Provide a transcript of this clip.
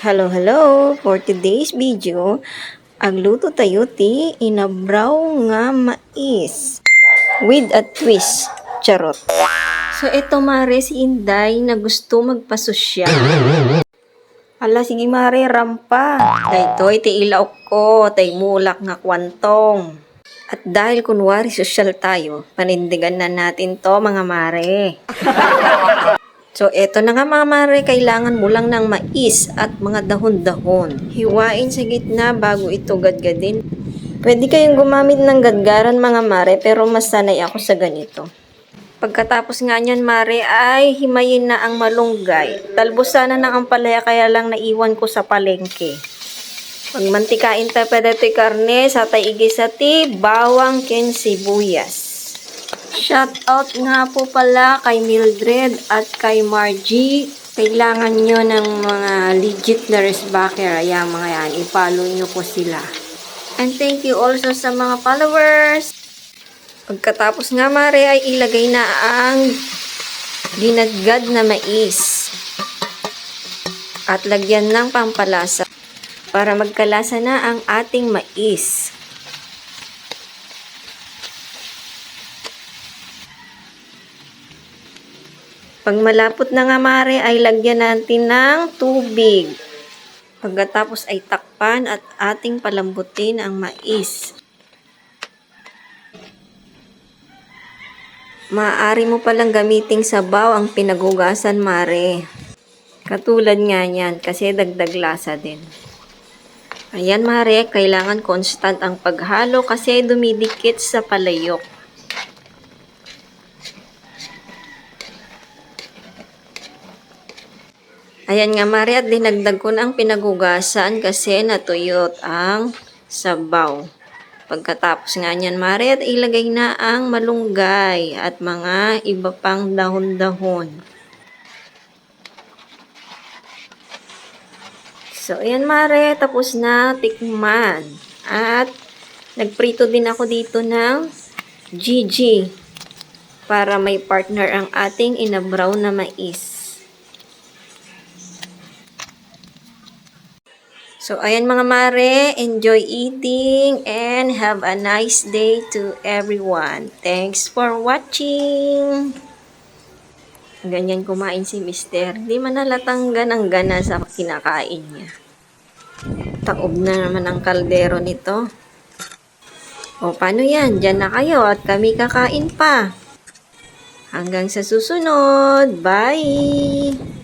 Hello! For today's video, agluto tayo ti inabraw nga mais with a twist. Charot. So, ito mare si Inday na gusto magpasosyal. Ala, sige mare, rampa. Daytoy, ti ilaok ko, tay mulak nga kwantong. At dahil kunwari sosyal tayo, panindigan na natin to mga mare. So, eto na nga mga mare, kailangan mo lang ng mais at mga dahon-dahon. Hiwain sa gitna bago ito gadgadin. Pwede kayong gumamit ng gadgaran mga mare, pero mas sanay ako sa ganito. Pagkatapos nga niyan mare, ay himayin na ang malunggay. Talbos sana ng ampalaya, kaya lang naiwan ko sa palengke. Pagmantikain ta pwede ito'y karne, sa taigi sa ti, bawang ken sibuyas. Shout out nga po pala kay Mildred at kay Margie. Kailangan nyo ng mga legit na resbacker. Ayan mga yan, i-follow nyo po sila. And thank you also sa mga followers. Pagkatapos nga mare ay ilagay na ang ginadgad na mais. At lagyan ng pampalasa para magkalasa na ang ating mais. Pag malapot na nga mare, ay lagyan natin ng tubig. Pagkatapos ay takpan at ating palambutin ang mais. Maaari mo palang gamiting sabaw ang pinagugasan mare. Katulad nga yan, kasi dagdag lasa din. Ayan mare, kailangan constant ang paghalo kasi dumidikit sa palayok. Ayan nga mare, at dinagdag ko na ang pinagugasan kasi natuyot ang sabaw. Pagkatapos nga niyan mare, at ilagay na ang malunggay at mga iba pang dahon-dahon. So ayan mare, tapos na tikman. At nagprito din ako dito ng GG para may partner ang ating inabraw na mais. So, ayan mga mare, enjoy eating and have a nice day to everyone. Thanks for watching! Ganyan kumain si Mister. Di man nalatang ganang-gana sa kinakain niya. Taob na naman ang kaldero nito. O, paano yan? Diyan na kayo at kami kakain pa. Hanggang sa susunod. Bye!